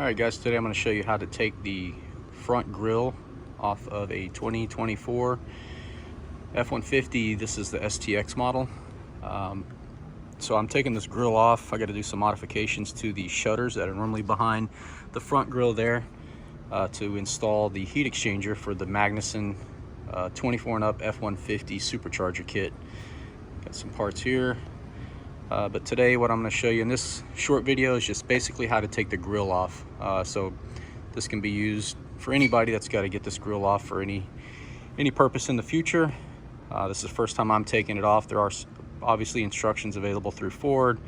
Alright guys, today I'm going to show you how to take the front grille off of a 2024 F150. This is the STX model. So I'm taking this grille off. I got to do some modifications to the shutters that are normally behind the front grille there to install the heat exchanger for the Magnuson 24 and up F150 Supercharger kit. Got some parts here. But today what I'm going to show you in this short video is just basically how to take the grille off. So this can be used for anybody that's got to get this grille off for any purpose in the future. This is the first time I'm taking it off. There are obviously instructions available through Ford,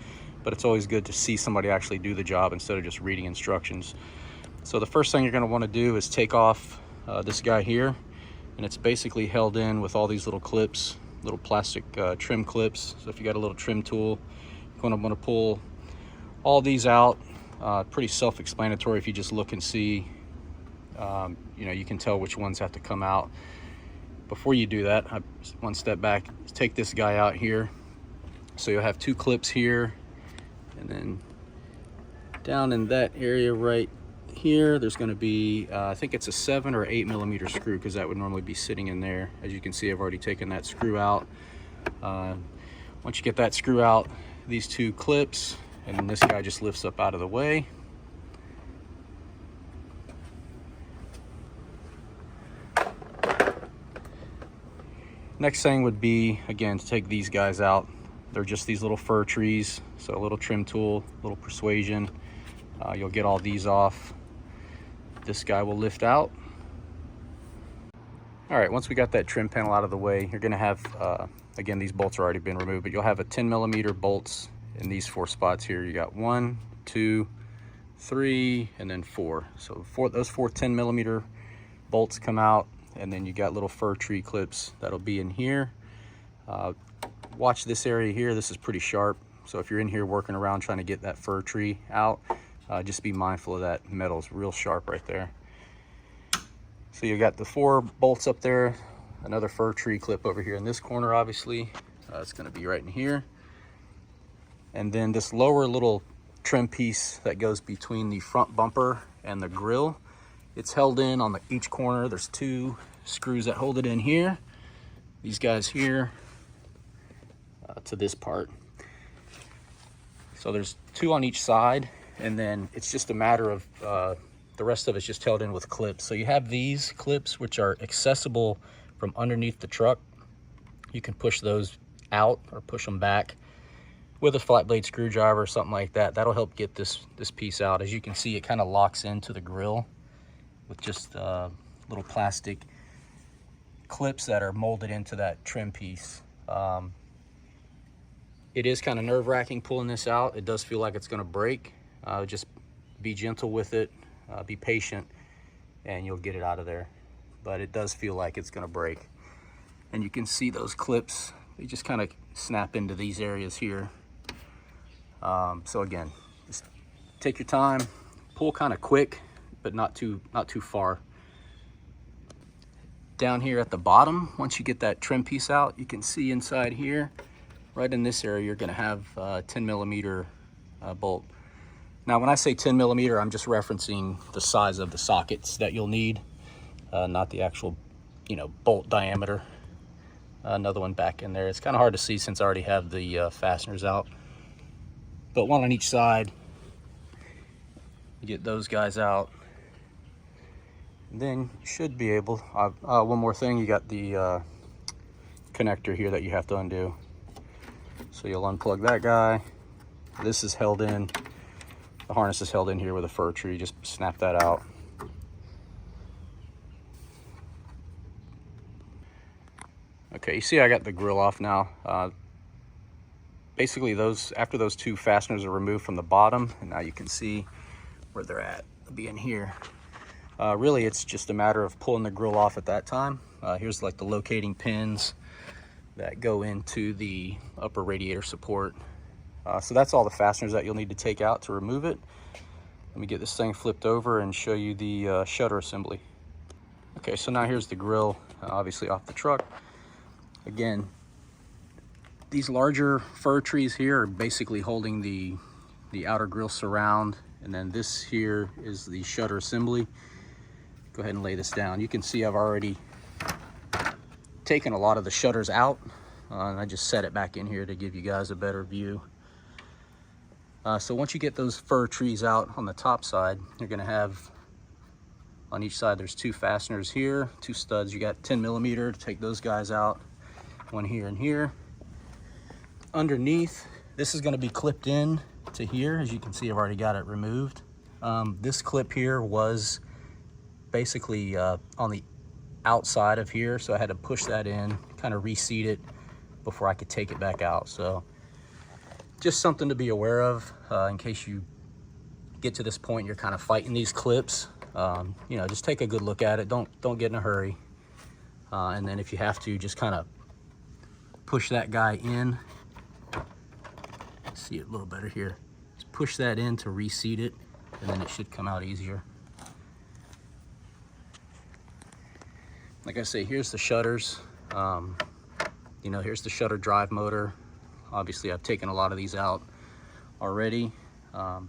but it's always good to see somebody actually do the job instead of just reading instructions. So the first thing you're going to want to do is take off this guy here, and it's basically held in with all these little clips, little plastic trim clips. So if you got a little trim tool, you're going to want to pull all these out. Pretty self-explanatory. If you just look and see, you know, you can tell which ones have to come out. Before you do that, one step back, take this guy out here. So you'll have two clips here, and then down in that area right here, there's going to be I think it's a 7 or 8 millimeter screw, because that would normally be sitting in there. As you can see, I've already taken that screw out. Once you get that screw out, these two clips, and then this guy just lifts up out of the way. Next thing would be, again, to take these guys out. They're just these little fir trees, so a little trim tool, a little persuasion. You'll get all these off. This guy will lift out. All right, once we got that trim panel out of the way, you're gonna have, again, these bolts are already been removed, but you'll have a 10 millimeter bolts in these 4 spots here. You got 1, 2, 3, and then 4. So those 4 10 millimeter bolts come out, and then you got little fir tree clips that'll be in here. Watch this area here. This is pretty sharp. So if you're in here working around trying to get that fir tree out, just be mindful of that. Metal's real sharp right there. So you got the 4 bolts up there, another fir tree clip over here in this corner, obviously. It's gonna be right in here. And then this lower little trim piece that goes between the front bumper and the grille, it's held in on each corner. There's 2 screws that hold it in here. These guys here to this part. So there's 2 on each side, and then it's just a matter of the rest of it's just held in with clips. So you have these clips which are accessible from underneath the truck. You can push those out or push them back with a flat blade screwdriver or something like that. That'll help get this piece out. As you can see, it kind of locks into the grill with just little plastic clips that are molded into that trim piece. It is kind of nerve-wracking pulling this out. It does feel like it's going to break. Just be gentle with it, be patient, and you'll get it out of there. But it does feel like it's going to break. And you can see those clips, they just kind of snap into these areas here. So again, just take your time, pull kind of quick, but not too far. Down here at the bottom, once you get that trim piece out, you can see inside here, right in this area, you're going to have a 10 millimeter bolt. Now, when I say 10 millimeter, I'm just referencing the size of the sockets that you'll need, not the actual, bolt diameter. Another one back in there. It's kind of hard to see since I already have the fasteners out, but one on each side. You get those guys out. Then you should be able, one more thing, you got the connector here that you have to undo. So you'll unplug that guy. This is held in, the harness is held in here with a fir tree. Just snap that out. Okay, you see I got the grill off now. Basically after those 2 fasteners are removed from the bottom, and now you can see where they're at. They'll be in here. Really, it's just a matter of pulling the grill off at that time. Here's like the locating pins that go into the upper radiator support. So that's all the fasteners that you'll need to take out to remove it. Let me get this thing flipped over and show you the shutter assembly. Okay, so now here's the grill, obviously off the truck. Again, these larger fir trees here are basically holding the outer grill surround And then this here is the shutter assembly. Go ahead and lay this down. You can see I've already taken a lot of the shutters out, and I just set it back in here to give you guys a better view. So once you get those fir trees out on the top side, you're gonna have on each side, there's 2 fasteners here, 2 studs. You got 10mm to take those guys out, one here and here. Underneath, this is gonna be clipped in to here. As you can see, I've already got it removed. This clip here was basically on the outside of here, so I had to push that in, kind of reseat it before I could take it back out. So just something to be aware of in case you get to this point, you're kind of fighting these clips. You know, just take a good look at it. Don't get in a hurry. And then if you have to, just kind of push that guy in. See it a little better here. Just push that in to reseat it, and then it should come out easier. Like I say, here's the shutters. You know, here's the shutter drive motor. Obviously, I've taken a lot of these out already. Let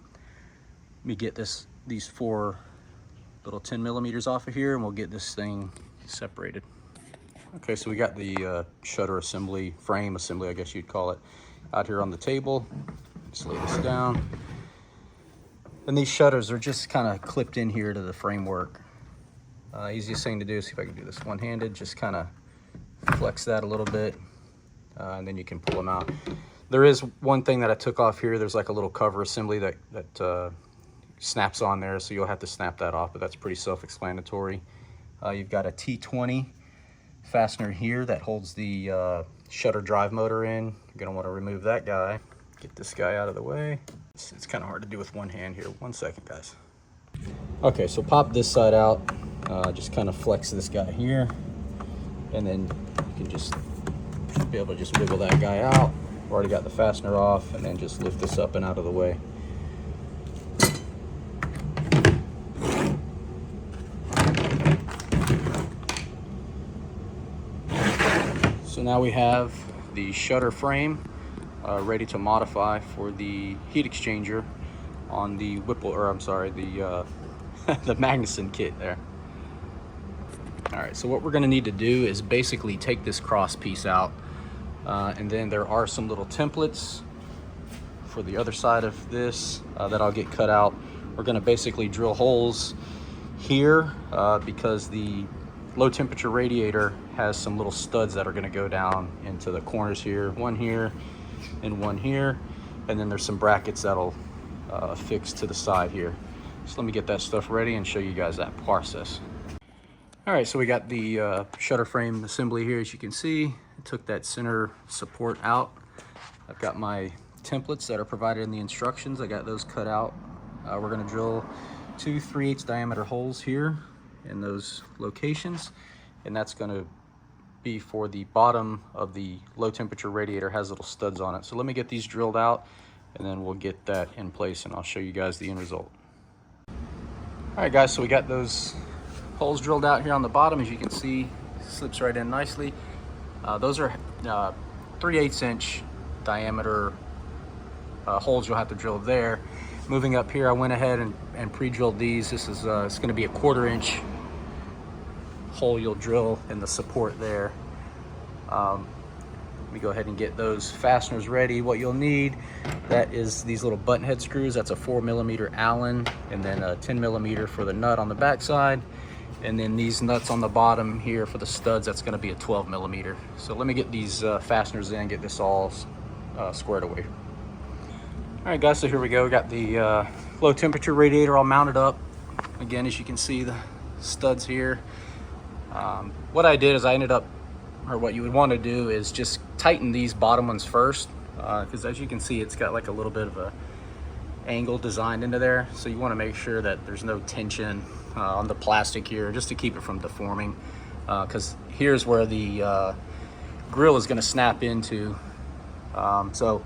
me get these 4 little 10mm off of here, and we'll get this thing separated. Okay, so we got the shutter assembly, frame assembly, I guess you'd call it, out here on the table. Just lay this down. And these shutters are just kind of clipped in here to the framework. Easiest thing to do is, see if I can do this one-handed, just kind of flex that a little bit, and then you can pull them out. There is one thing that I took off here. There's like a little cover assembly that snaps on there, so you'll have to snap that off, but that's pretty self-explanatory. You've got a T20 fastener here that holds the shutter drive motor in. You're gonna want to remove that guy. Get this guy out of the way. It's kind of hard to do with one hand here. 1 second, guys. Okay, so pop this side out. Just kind of flex this guy here, and then you can just be able to just wiggle that guy out. I've already got the fastener off, and then just lift this up and out of the way. So now we have the shutter frame ready to modify for the heat exchanger on the Whipple, or I'm sorry, the the Magnuson kit there. All right, so what we're gonna need to do is basically take this cross piece out, and then there are some little templates for the other side of this that I'll get cut out. We're gonna basically drill holes here because the low temperature radiator has some little studs that are gonna go down into the corners here, one here and one here, and then there's some brackets that'll fix to the side here. So let me get that stuff ready and show you guys that process. All right, so we got the shutter frame assembly here. As you can see, I took that center support out. I've got my templates that are provided in the instructions. I got those cut out. We're gonna drill 2 3/8 diameter holes here in those locations, and that's gonna be for the bottom of the low temperature radiator. Has little studs on it. So let me get these drilled out, and then we'll get that in place, and I'll show you guys the end result. All right, guys, so we got those holes drilled out here on the bottom. As you can see, slips right in nicely. Those are 3/8 inch diameter holes you'll have to drill there. Moving up here, I went ahead and pre-drilled these. This is it's going to be a 1/4 inch hole you'll drill in the support there. Let me go ahead and get those fasteners ready. What you'll need, that is these little button head screws. That's a 4mm Allen, and then a 10mm for the nut on the back side. And then these nuts on the bottom here for the studs, that's gonna be a 12mm. So let me get these fasteners in, get this all squared away. All right, guys, so here we go. We got the low temperature radiator all mounted up. Again, as you can see, the studs here. What I did is I ended up, or what you would want to do is just tighten these bottom ones first, because as you can see, it's got like a little bit of a angle designed into there. So you want to make sure that there's no tension on the plastic here, just to keep it from deforming, because here's where the grill is going to snap into. So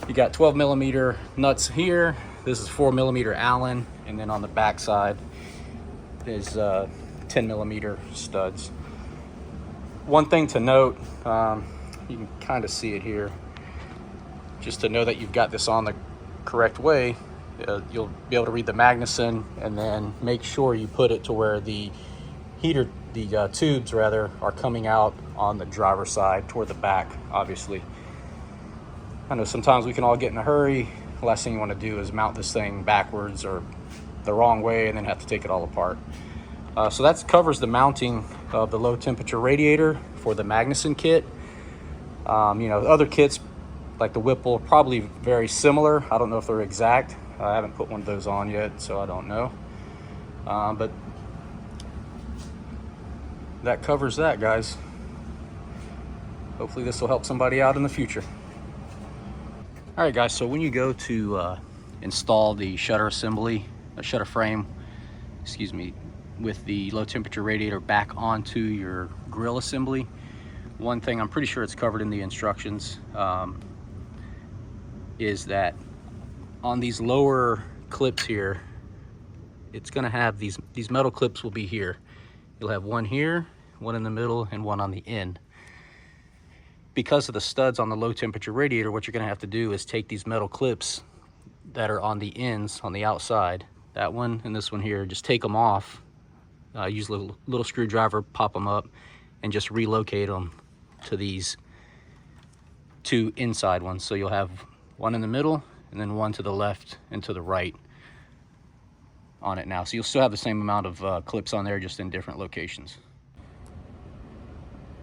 you got 12mm nuts here. This is 4mm Allen, and then on the back side is 10mm studs. One thing to note, you can kind of see it here, just to know that you've got this on the correct way, you'll be able to read the Magnuson, and then make sure you put it to where the tubes rather are coming out on the driver's side toward the back. Obviously, I know sometimes we can all get in a hurry. The last thing you want to do is mount this thing backwards or the wrong way and then have to take it all apart. So that covers the mounting of the low temperature radiator for the Magnuson kit. You know, other kits like the Whipple, probably very similar. I don't know if they're exact. I haven't put one of those on yet, so I don't know. But that covers that, guys. Hopefully this will help somebody out in the future. All right, guys, so when you go to install the shutter frame, excuse me, with the low temperature radiator back onto your grill assembly, one thing I'm pretty sure it's covered in the instructions, is that on these lower clips here, it's gonna have these metal clips will be here. You'll have one here, one in the middle, and one on the end. Because of the studs on the low temperature radiator, what you're gonna have to do is take these metal clips that are on the ends, on the outside, that one and this one here, just take them off, use a little screwdriver, pop them up, and just relocate them to these two inside ones. So you'll have one in the middle and then one to the left and to the right on it now. So you'll still have the same amount of clips on there, just in different locations.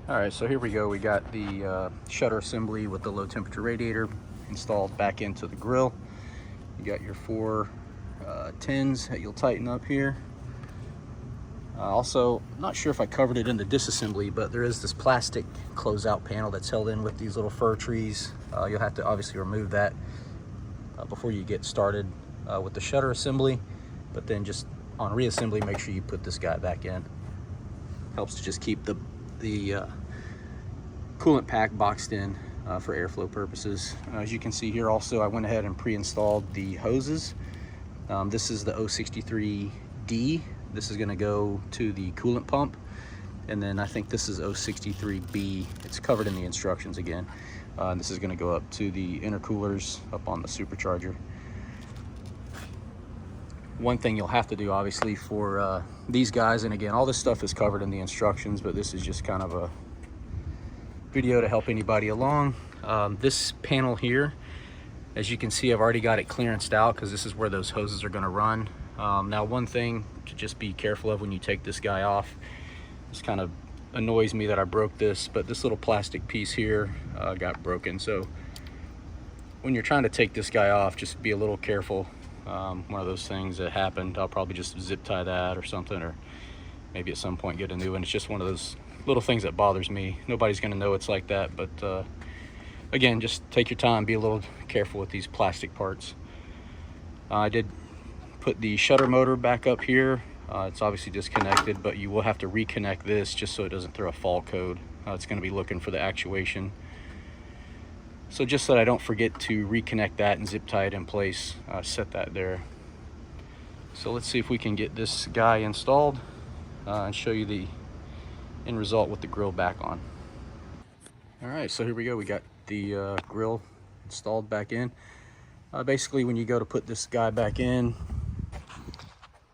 All right, so here we go. We got the shutter assembly with the low temperature radiator installed back into the grill. You got your 4 tins that you'll tighten up here. Also, not sure if I covered it in the disassembly, but there is this plastic closeout panel that's held in with these little fir trees. You'll have to obviously remove that before you get started with the shutter assembly, but then just on reassembly, make sure you put this guy back in. Helps to just keep the coolant pack boxed in for airflow purposes. As you can see here also, I went ahead and pre-installed the hoses. This is the 063D. This is gonna go to the coolant pump. And then I think this is 063B. It's covered in the instructions again. And this is gonna go up to the intercoolers up on the Supercharger. One thing you'll have to do obviously for these guys, and again, all this stuff is covered in the instructions, but this is just kind of a video to help anybody along. This panel here, as you can see, I've already got it clearanced out because this is where those hoses are gonna run. Now, one thing to just be careful of when you take this guy off, this kind of annoys me that I broke this, but this little plastic piece here got broken. So when you're trying to take this guy off, just be a little careful. One of those things that happened, I'll probably just zip tie that or something, or maybe at some point get a new one. It's just one of those little things that bothers me. Nobody's gonna know it's like that, but again, just take your time, be a little careful with these plastic parts. I did put the shutter motor back up here. It's obviously disconnected, but you will have to reconnect this just so it doesn't throw a fault code. It's gonna be looking for the actuation. So just so that I don't forget to reconnect that and zip tie it in place, set that there. So let's see if we can get this guy installed and show you the end result with the grill back on. All right, so here we go. We got the grill installed back in. Basically, when you go to put this guy back in,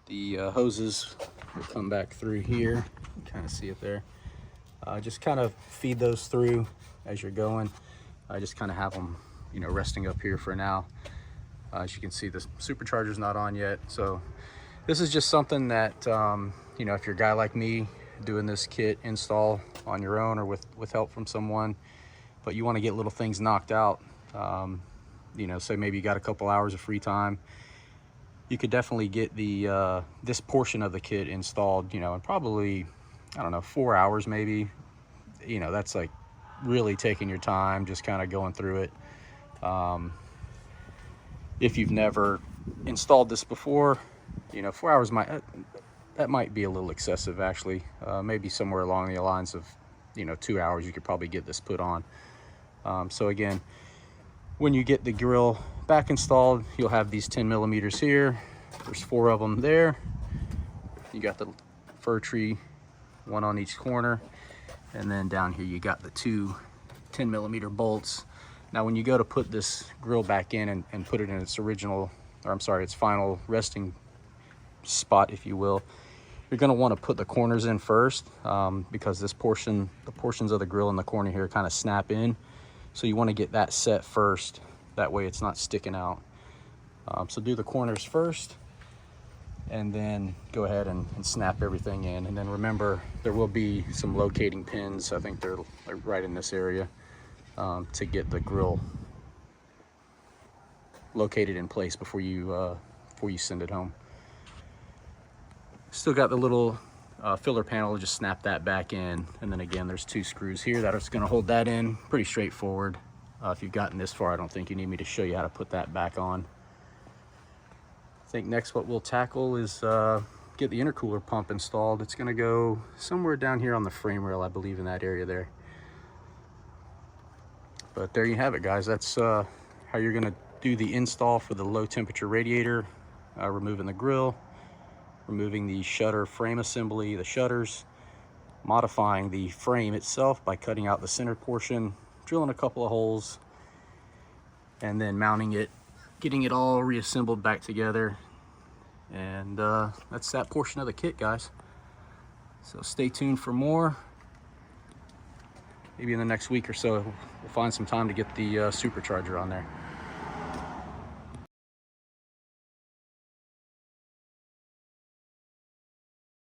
the hoses will come back through here. You can kind of see it there. Just kind of feed those through as you're going. I just kind of have them, you know, resting up here for now. As you can see, the Supercharger's not on yet. So this is just something that, you know, if you're a guy like me doing this kit install on your own or with help from someone, but you want to get little things knocked out, you know, say maybe you got a couple hours of free time, you could definitely get the this portion of the kit installed, you know, in probably, I don't know, 4 hours maybe. You know, that's like really taking your time, just kind of going through it. If you've never installed this before, you know, 4 hours that might be a little excessive actually. Maybe somewhere along the lines of, you know, 2 hours you could probably get this put on. So again, when you get the grill back installed, you'll have these 10 millimeters here. There's 4 of them there. You got the fir tree, one on each corner. And then down here, you got the 2 10 millimeter bolts. Now, when you go to put this grill back in and put it in its original or I'm sorry, its final resting spot, if you will, you're going to want to put the corners in first, because the portions of the grill in the corner here kind of snap in. So you want to get that set first. That way it's not sticking out. So do the corners first, and then go ahead and snap everything in. And then remember, there will be some locating pins. I think they're right in this area, to get the grill located in place before you send it home. Still got the little filler panel, just snap that back in. And then again, there's 2 screws here that are going to hold that in. Pretty straightforward. If you've gotten this far, I don't think you need me to show you how to put that back on. I think next what we'll tackle is get the intercooler pump installed. It's going to go somewhere down here on the frame rail, I believe, in that area there. But there you have it, guys. That's how you're going to do the install for the low temperature radiator, removing the grill, removing the shutter frame assembly, the shutters, modifying the frame itself by cutting out the center portion, drilling a couple of holes, and then mounting it, getting it all reassembled back together. And that's that portion of the kit, guys. So stay tuned for more. Maybe in the next week or so, we'll find some time to get the supercharger on there.